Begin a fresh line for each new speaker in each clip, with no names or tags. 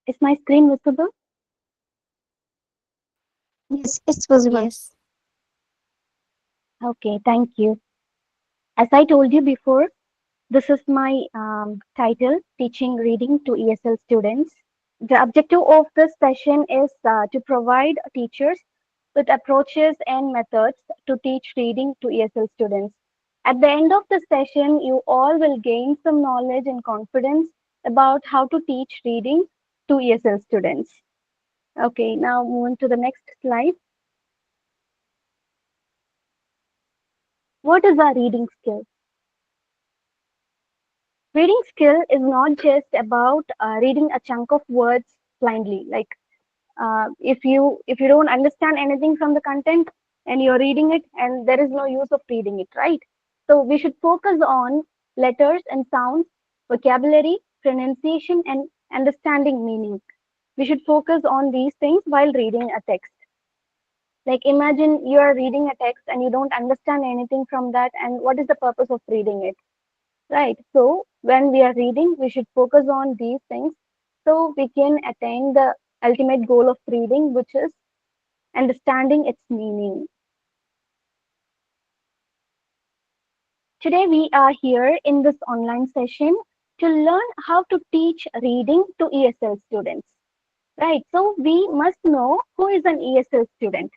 Is my screen visible?
Yes, it's visible.
Yes.
Okay, thank you. As I told you before, this is my title, Teaching Reading to ESL Students. The objective of this session is to provide teachers with approaches and methods to teach reading to ESL students. At the end of the session, you all will gain some knowledge and confidence about how to teach reading to ESL students. Okay, now moving to the next slide. What is our reading skill? Reading skill is not just about reading a chunk of words blindly. Like if you don't understand anything from the content and you're reading it, and there is no use of reading it, right? So we should focus on letters and sounds, vocabulary, pronunciation, and understanding meaning. We should focus on these things while reading a text. Like imagine you are reading a text and you don't understand anything from that, and what is the purpose of reading it? Right. So when we are reading, we should focus on these things so we can attain the ultimate goal of reading, which is understanding its meaning. Today we are here in this online session to learn how to teach reading to ESL students. Right. So we must know who is an ESL student.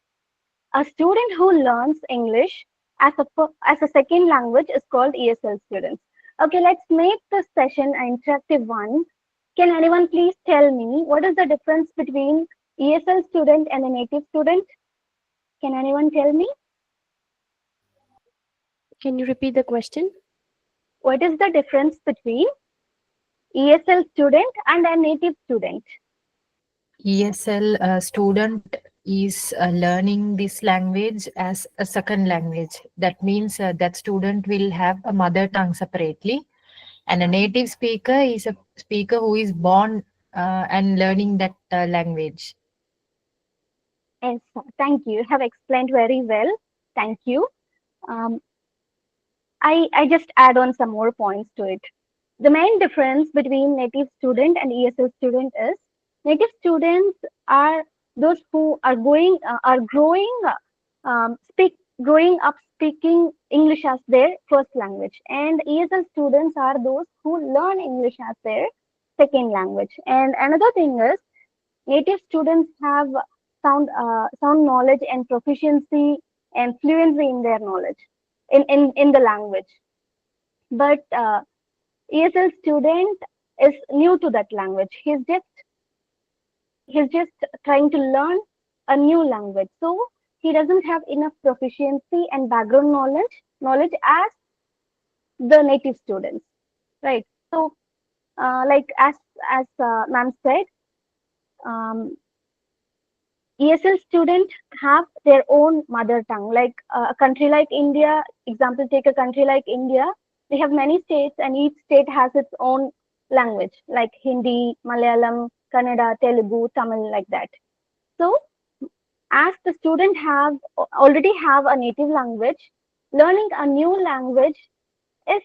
A student who learns English as a second language is called ESL students. Okay, let's make this session an interactive one. Can anyone please tell me what is the difference between ESL student and a native student? Can anyone tell me
Can you repeat the question?
what is the difference between ESL student and a native student?
ESL student is learning this language as a second language. That means that student will have a mother tongue separately, and a native speaker is a speaker who is born and learning that language.
Yes, thank you. You have explained very well. Thank you. Um, I just add on some more points to it. The main difference between native student and ESL student is native students are those who are growing up speaking English as their first language, and ESL students are those who learn English as their second language. And another thing is native students have sound knowledge and proficiency and fluency in their knowledge in the language, but ESL student is new to that language. He's just trying to learn a new language. So he doesn't have enough proficiency and background knowledge as the native students, right? So like as ma'am said, um, ESL students have their own mother tongue. Like a country like India, example, take a country like India. We have many states, and each state has its own language, like Hindi, Malayalam, Kannada, Telugu, Tamil, like that. So, as the student have already have a native language, learning a new language is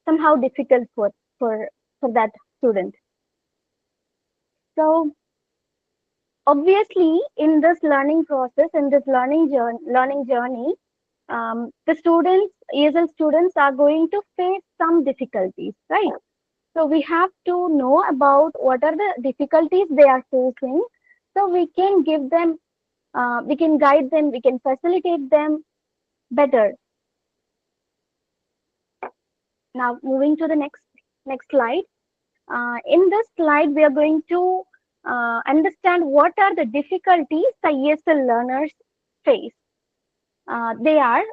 somehow difficult for that student. So, obviously, in this learning process, in this learning journey, the students, ESL students, are going to face some difficulties, right? So we have to know about what are the difficulties they are facing, so we can give them, we can guide them, we can facilitate them better. Now, moving to the next slide. In this slide, we are going to understand what are the difficulties the ESL learners face. They are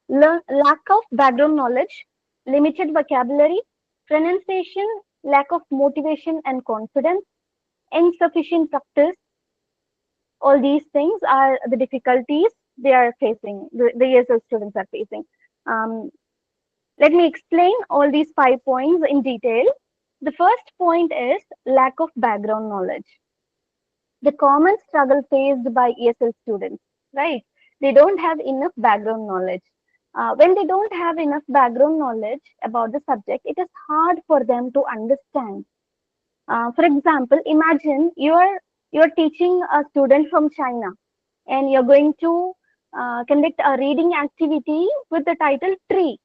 lack of background knowledge, limited vocabulary, pronunciation, lack of motivation and confidence, insufficient practice. All these things are the difficulties they are facing, the ESL students are facing. Um, Let me explain all these 5 points in detail. The first point is lack of background knowledge. The common struggle faced by ESL students, right? They don't have enough background knowledge. When they don't have enough background knowledge about the subject, it is hard for them to understand. For example, imagine you're teaching a student from China, and you're going to conduct a reading activity with the title tree.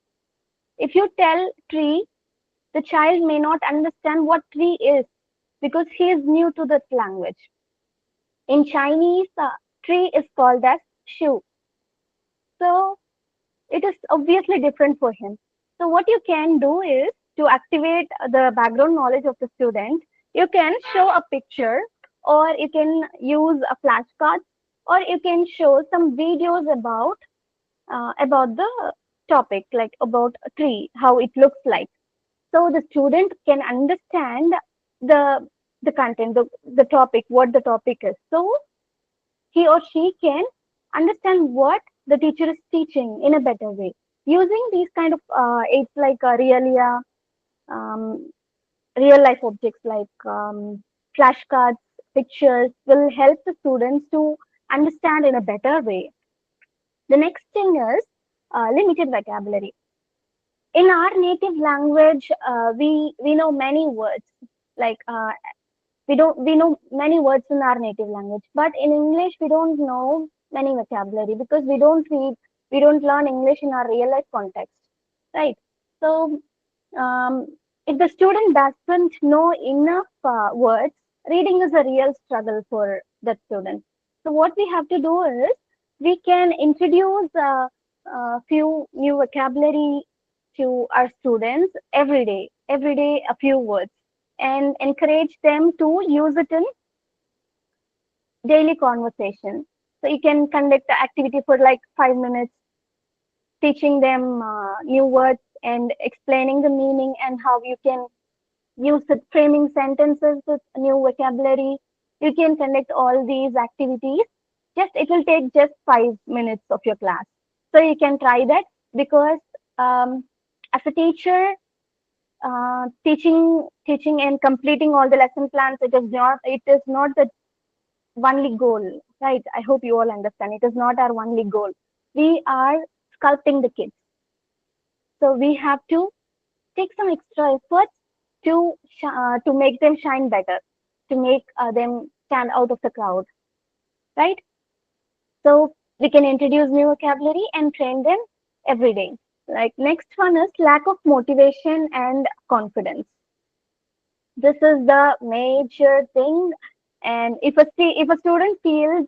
If you tell tree, the child may not understand what tree is because he is new to that language. In Chinese, tree is called as shu. So it is obviously different for him. So what you can do is to activate the background knowledge of the student, you can show a picture, or you can use a flashcard, or you can show some videos about the topic, like about a tree, how it looks like. So the student can understand the the content, the topic, what the topic is. So he or she can understand what the teacher is teaching in a better way. Using these kind of it's like a um, real life objects like flashcards, pictures will help the students to understand in a better way. The next thing is limited vocabulary. In our native language, we know many words, like we know many words in our native language, but in English we don't know many vocabulary because we don't learn English in our real life context, right? So um, if the student doesn't know enough words, reading is a real struggle for that student. So what we have to do is we can introduce a few new vocabulary to our students every day a few words, and encourage them to use it in daily conversation. So you can conduct the activity for like 5 minutes, teaching them new words and explaining the meaning and how you can use it, framing sentences with new vocabulary. You can conduct all these activities. Just it will take just 5 minutes of your class. So you can try that because as a teacher, teaching and completing all the lesson plans, it is not the only goal, right? I hope you all understand. It is not our only goal. We are sculpting the kids, so we have to take some extra efforts to make them shine better, to make them stand out of the crowd, right? So we can introduce new vocabulary and train them every day. Like next one is lack of motivation and confidence. This is the major thing. And if a student feels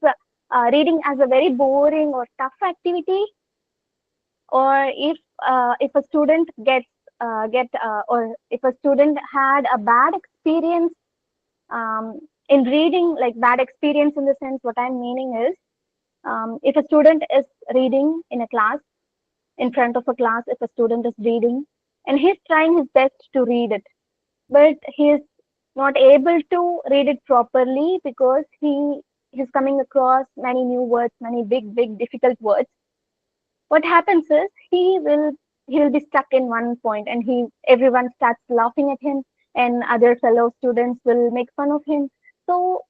reading as a very boring or tough activity, or if a student or if a student had a bad experience in reading, like bad experience in the sense, what I'm meaning is, if a student is reading in a class, in front of a class, if a student is reading and he's trying his best to read it, but he is not able to read it properly because he's coming across many new words, many big difficult words. What happens is he will be stuck in one point, and he everyone starts laughing at him, and other fellow students will make fun of him. So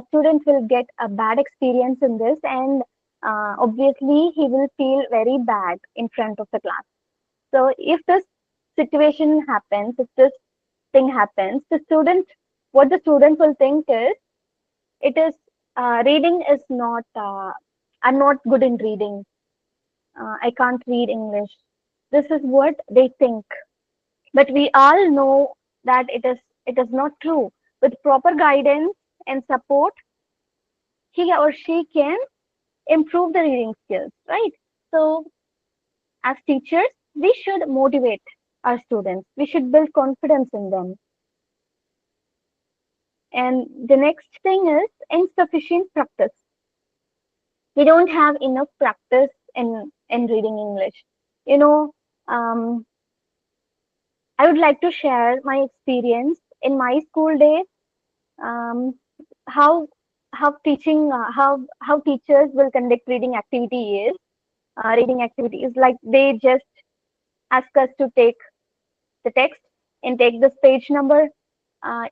students will get a bad experience in this, and obviously he will feel very bad in front of the class. So if this situation happens, if this thing happens, what the student will think is, it is reading is not, I'm not good in reading. I can't read English. This is what they think. But we all know that it is not true. With proper guidance and support, he or she can improve the reading skills, right? So as teachers, we should motivate our students. We should build confidence in them. And the next thing is insufficient practice. We don't have enough practice in reading English. You know, um, I would like to share my experience in my school days. Um, how how teachers will conduct reading activity is like they just ask us to take the text and take this page number.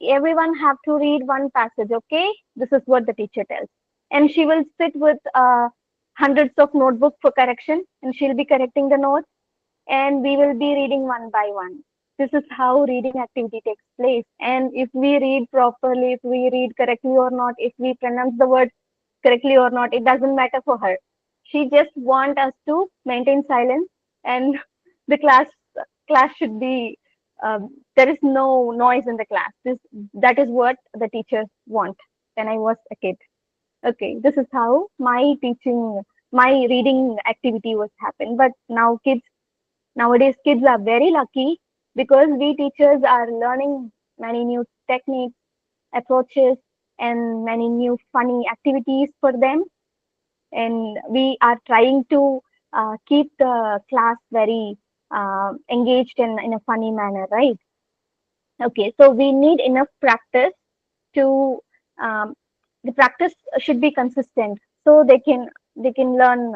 Everyone have to read one passage. Okay, this is what the teacher tells, and she will sit with hundreds of notebooks for correction, and she'll be correcting the notes, and we will be reading one by one. This is how reading activity takes place. And if we read properly, if we read correctly or not, if we pronounce the word correctly or not, it doesn't matter for her. She just want us to maintain silence, and the class should be there is no noise in the class. That is what the teachers want when I was a kid. Okay, this is how my reading activity was happen. But nowadays kids are very lucky because we teachers are learning many new techniques, approaches, and many new funny activities for them, and we are trying to keep the class very engaged in a funny manner, right? Okay, so we need enough practice to um, the practice should be consistent so they can learn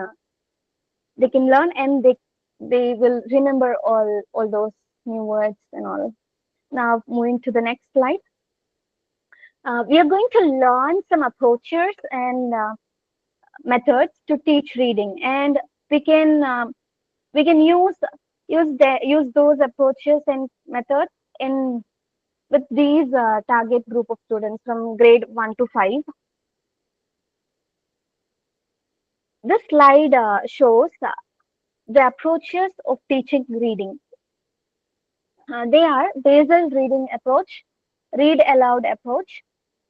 and they will remember all those new words and all. Now moving to the next slide, we are going to learn some approaches and methods to teach reading, and we can we can use those approaches and methods in with these target group of students from grade 1 to 5. This slide shows the approaches of teaching reading. They are basal reading approach, read aloud approach,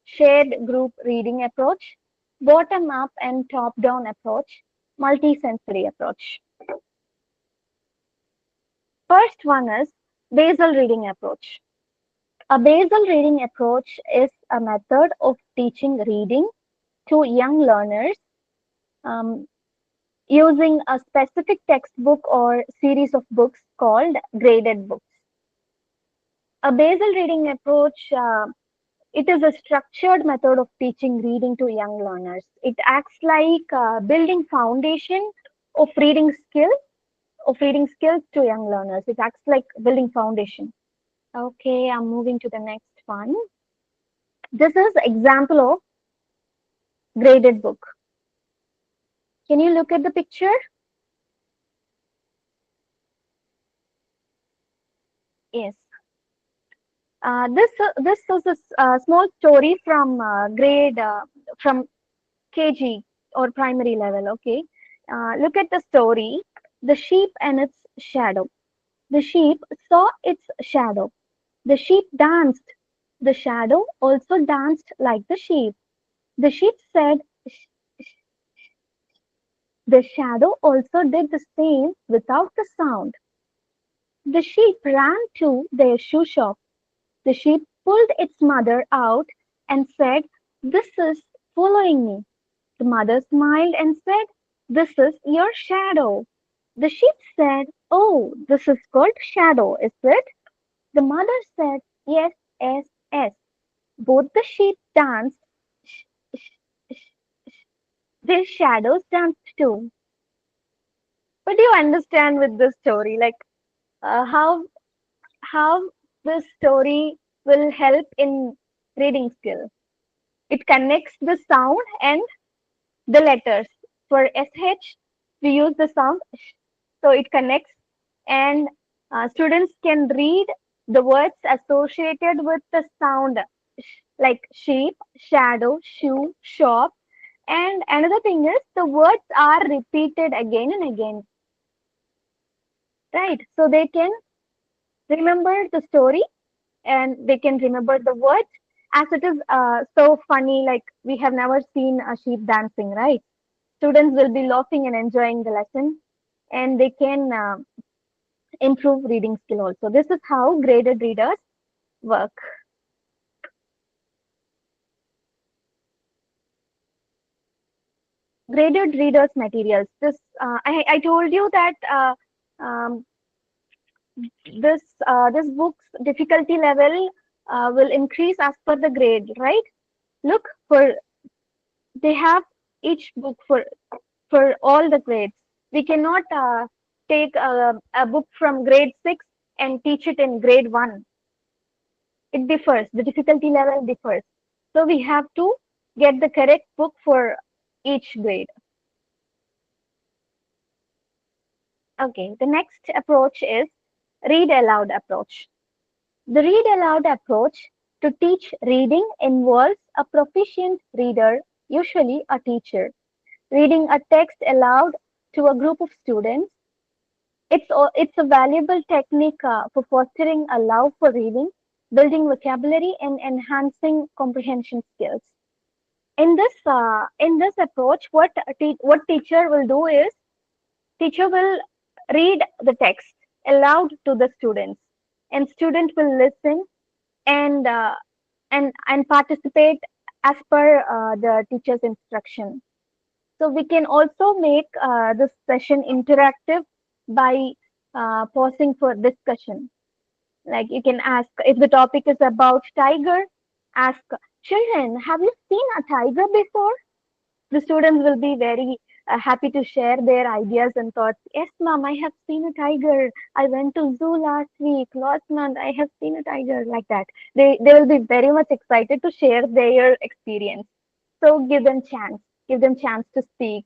shared group reading approach, bottom up and top down approach, multisensory approach. First one is basal reading approach. A basal reading approach is a method of teaching reading to young learners um, using a specific textbook or series of books called graded books. A basal reading approach, it is a structured method of teaching reading to young learners. It acts like building foundation of reading skills to young learners. It acts like building foundation. Okay, I'm moving to the next one. This is example of graded book. Can you look at the picture? Yes. This is a small story from grade from KG or primary level. Okay. Look at the story. The sheep and its shadow. The sheep saw its shadow. The sheep danced. The shadow also danced like the sheep. The sheep said, "Sh- sh-" The shadow also did the same without the sound. The sheep ran to their shoe shop. The sheep pulled its mother out and said, "This is following me." The mother smiled and said, "This is your shadow." The sheep said, "Oh, this is called shadow, is it?" The mother said, "Yes, yes, yes." Both the sheep danced. Sh- sh- sh- sh- Their shadows danced too. What do you understand with this story? Like how this story will help in reading skill. It connects the sound and the letters. For SH, we use the sound sh, so it connects, and students can read the words associated with the sound like sheep, shadow, shoe, shop. And another thing is the words are repeated again and again, right? So they can remember the story and they can remember the words, as it is so funny, like we have never seen a sheep dancing, right? Students will be laughing and enjoying the lesson, and they can improve reading skill also. This is how graded readers work. Graded readers materials. I told you that um, this book's difficulty level will increase as per the grade, right? Look, for they have each book for all the grades. We cannot take a book from grade 6 and teach it in grade 1. It differs. The difficulty level differs. So we have to get the correct book for each grade. Okay, the next approach is read aloud approach. The read aloud approach to teach reading involves a proficient reader, usually a teacher, reading a text aloud to a group of students. It's a valuable technique for fostering a love for reading, building vocabulary, and enhancing comprehension skills. In this approach, what teacher will do is teacher will read the text aloud to the students, and student will listen and and participate as per the teacher's instruction. So we can also make this session interactive by pausing for discussion. Like you can ask if the topic is about tiger, ask children, have you seen a tiger before? The students will be very happy to share their ideas and thoughts. Yes, ma'am, I have seen a tiger. I went to zoo last month. I have seen a tiger, like that. They will be very much excited to share their experience. So give them chance to speak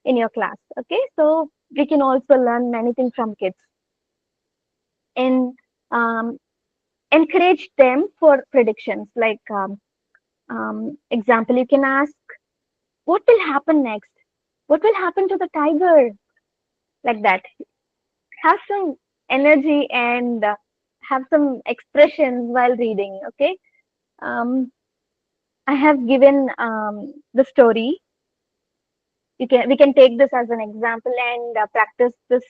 in your class. Okay, so we can also learn many things from kids and encourage them for predictions. Like example, you can ask, what will happen next? What will happen to the tiger? Like that. Have some energy and have some expressions while reading. Okay. Um, I have given the story. We can take this as an example and practice this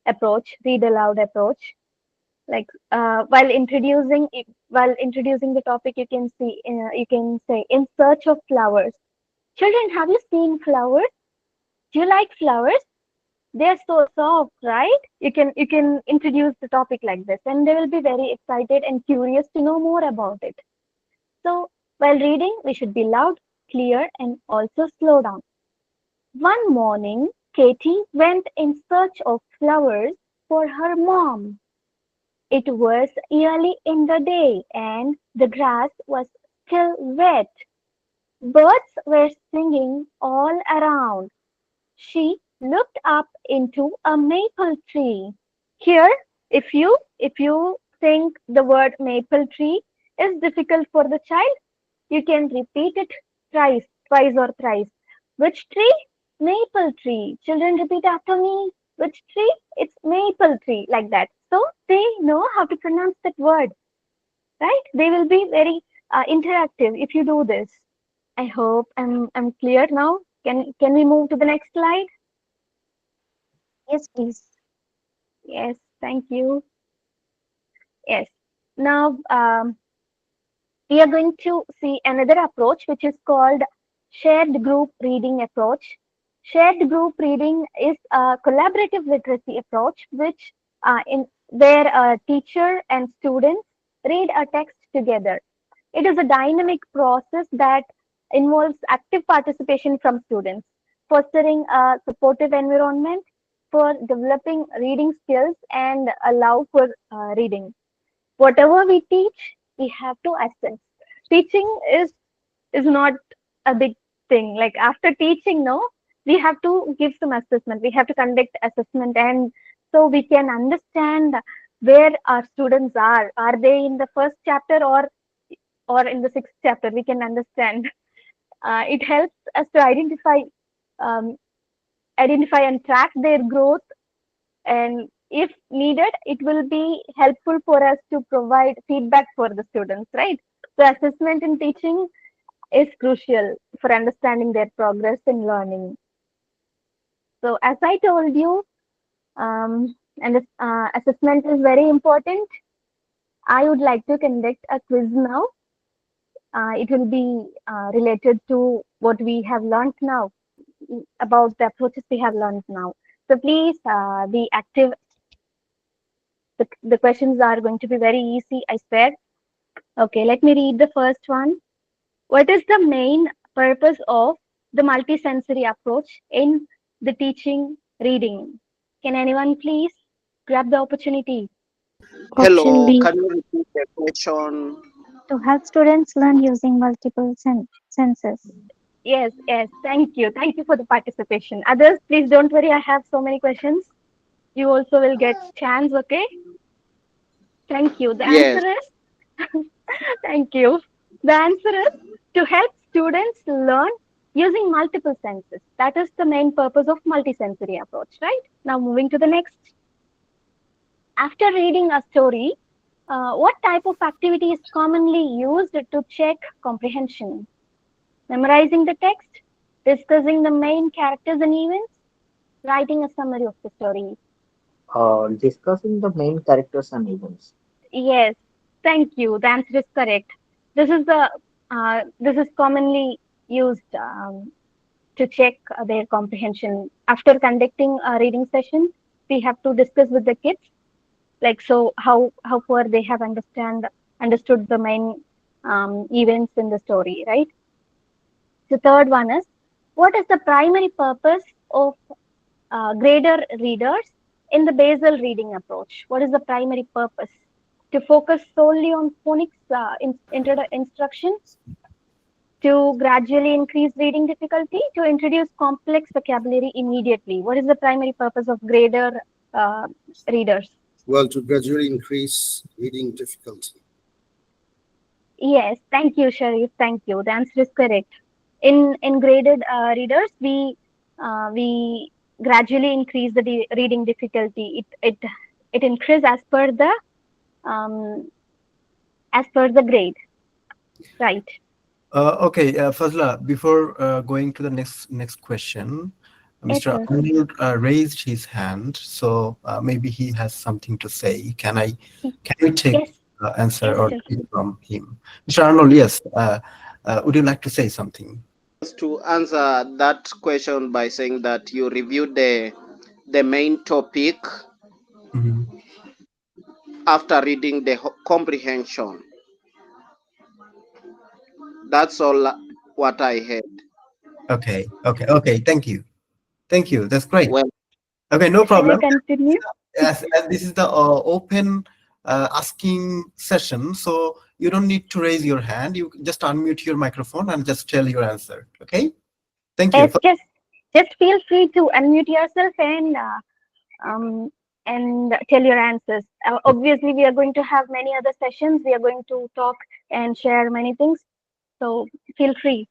approach, read aloud approach. Like while introducing the topic, you can say, in search of flowers. Children, have you seen flowers? Do you like flowers? They're so soft, right? You can introduce the topic like this, and they will be very excited and curious to know more about it. So while reading, we should be loud, clear, and also slow down. One morning, Katie went in search of flowers for her mom. It was early in the day, and the grass was still wet. Birds were singing all around. She looked up into a maple tree. Here, if you think the word maple tree is difficult for the child, you can repeat it twice or thrice. Which tree? Maple tree. Children, repeat after me. Which tree? It's maple tree, like that. So they know how to pronounce that word, right? They will be very interactive if you do this. I hope I'm clear now. Can we move to the next slide?
Yes, please.
Yes, thank you. Yes. Now we are going to see another approach which is called shared group reading approach. Shared group reading is a collaborative literacy approach which in where a teacher and students read a text together. It is a dynamic process that involves active participation from students, fostering a supportive environment for developing reading skills and allow for reading. Whatever we teach, we have to assess. Teaching is not a big thing. Like after teaching, no, we have to give some assessment. We have to conduct assessment, and so we can understand where our students are. Are they in the first chapter or in the sixth chapter? We can understand. It helps us to um, identify and track their growth, and if needed, it will be helpful for us to provide feedback for the students, right? So assessment in teaching is crucial for understanding their progress in learning. So as I told you, and this, assessment is very important. I would like to conduct a quiz now. It will be related to what we have learned now, about the approaches we have learned now. So please be active. The questions are going to be very easy, I swear. Okay, let me read the first one. What is the main purpose of the multisensory approach in the teaching reading? Can anyone please grab the opportunity?
Option
Hello,
B.
can you repeat the question?
To help students learn using multiple senses.
Yes, yes. Thank you. Thank you for the participation. Others, please don't worry. I have so many questions. You also will get chance. Okay. Thank you. The answer
Yes,
is Thank you. The answer is to help students learn using multiple senses. That is the main purpose of multisensory approach, right? Now moving to the next. After reading a story, what type of activity is commonly used to check comprehension? Memorizing the text, discussing the main characters and events, writing a summary of the story.
Discussing the main characters and events.
Yes, thank you. The answer is correct. This is commonly used to check their comprehension. After conducting a reading session, we have to discuss with the kids, like so how far they have understood the main events in the story, right? The third one is, what is the primary purpose of grader readers in the basal reading approach? What is the primary purpose? To focus solely on phonics instruction, to gradually increase reading difficulty, to introduce complex vocabulary immediately. What is the primary purpose of grader uh, readers?
Well, to gradually increase reading difficulty.
Yes, thank you, Sharif. Thank you. The answer is correct. In graded readers, we gradually increase the reading difficulty. It increases um, as per the grade, right?
Okay, Fazla, before going to the next question,
Yes,
Mr.
sir.
Arnold raised his hand, so maybe he has something to say. Can we take
Yes,
answer
yes,
or
sir.
hear from him? Mr. Arnold, yes. Would you like to say something?
To answer that question by saying that you reviewed the main topic
Mhm.
after reading the comprehension. That's all what I had.
Okay. Thank you. That's great.
Well,
Okay, no
Shall I
problem.
continue?
As this is the open asking session, so you don't need to raise your hand. You just unmute your microphone and just tell your answer. Okay. Thank you.
Yes, just feel free to unmute yourself um, and tell your answers. Obviously, we are going to have many other sessions. We are going to talk and share many things. So feel free.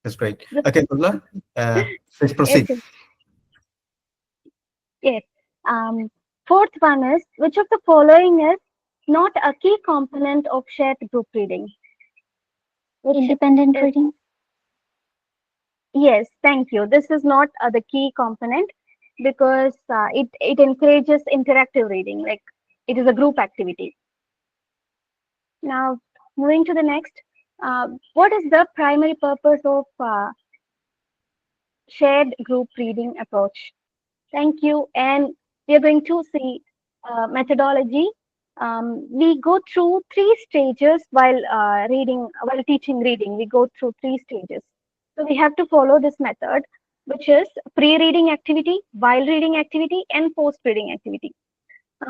That's great. Okay, Abdullah, please
Yes,
proceed.
yes. Yes. Fourth one is, which of the following is not a key component of shared group reading? Which
Independent
is,
reading.
yes, thank you. This is not the key component because it encourages interactive reading, like it is a group activity. Now, moving to the next, what is the primary purpose of shared group reading approach? Thank you. And we are going to see methodology. We go through three stages while teaching reading. We go through three stages. So we have to follow this method, which is pre-reading activity, while reading activity, and post-reading activity.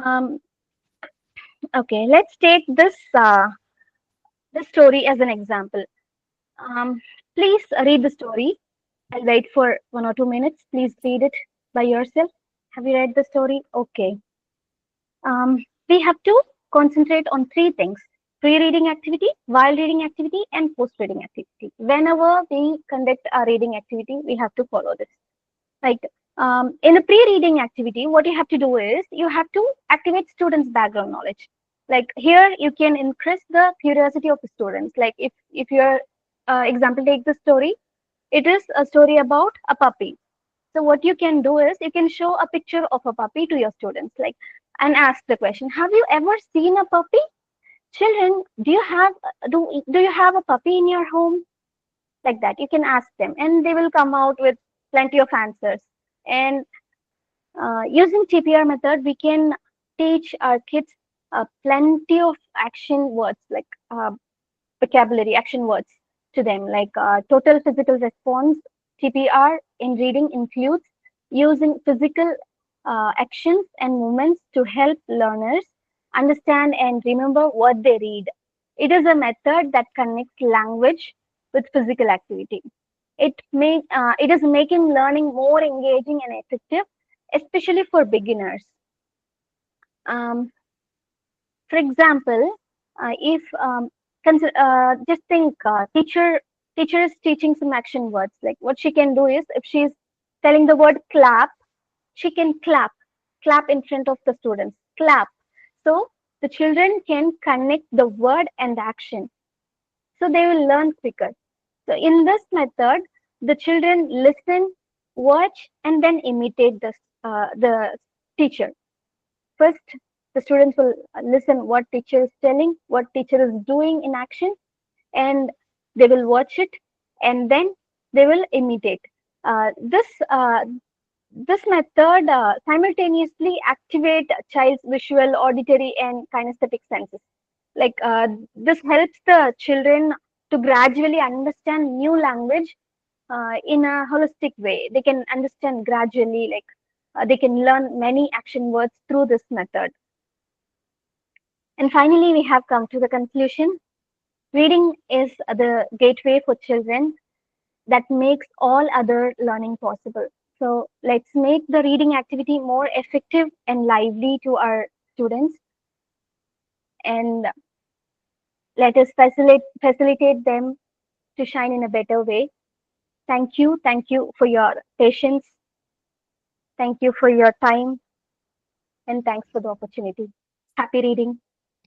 Um, okay, let's take this story as an example. Um, please read the story. I'll wait for 1 or 2 minutes. Please read it by yourself. Have you read the story? Okay. We have to concentrate on three things: pre-reading activity, while reading activity, and post-reading activity. Whenever we conduct a reading activity, we have to follow this. Like in a pre-reading activity, what you have to do is you have to activate students' background knowledge. Like here, you can increase the curiosity of the students. Like if your example, take the story. It is a story about a puppy. So what you can do is you can show a picture of a puppy to your students, like, and ask the question: have you ever seen a puppy? Children, do you have a puppy in your home? Like that, you can ask them, and they will come out with plenty of answers. And using TPR method, we can teach our kids plenty of action words, like vocabulary, action words to them, like total physical response. TPR in reading includes using physical actions and movements to help learners understand and remember what they read. It is a method that connects language with physical activity. It is making learning more engaging and effective, especially for beginners. Um, for example, If just think, teacher is teaching some action words. Like what she can do is, if she's telling the word clap, she can clap in front of the students, clap. So the children can connect the word and the action, so they will learn quicker. So in this method, the children listen, watch, and then imitate the teacher. First, the students will listen what teacher is telling, what teacher is doing in action, and they will watch it, and then they will imitate. This method simultaneously activate child's visual, auditory, and kinesthetic senses. Like this helps the children to gradually understand new language in a holistic way. They can understand gradually, like they can learn many action words through this method. And finally, we have come to the conclusion. Reading is the gateway for children that makes all other learning possible. So let's make the reading activity more effective and lively to our students, and let us facilitate them to shine in a better way. Thank you. Thank you for your patience. Thank you for your time. And thanks for the opportunity. Happy reading.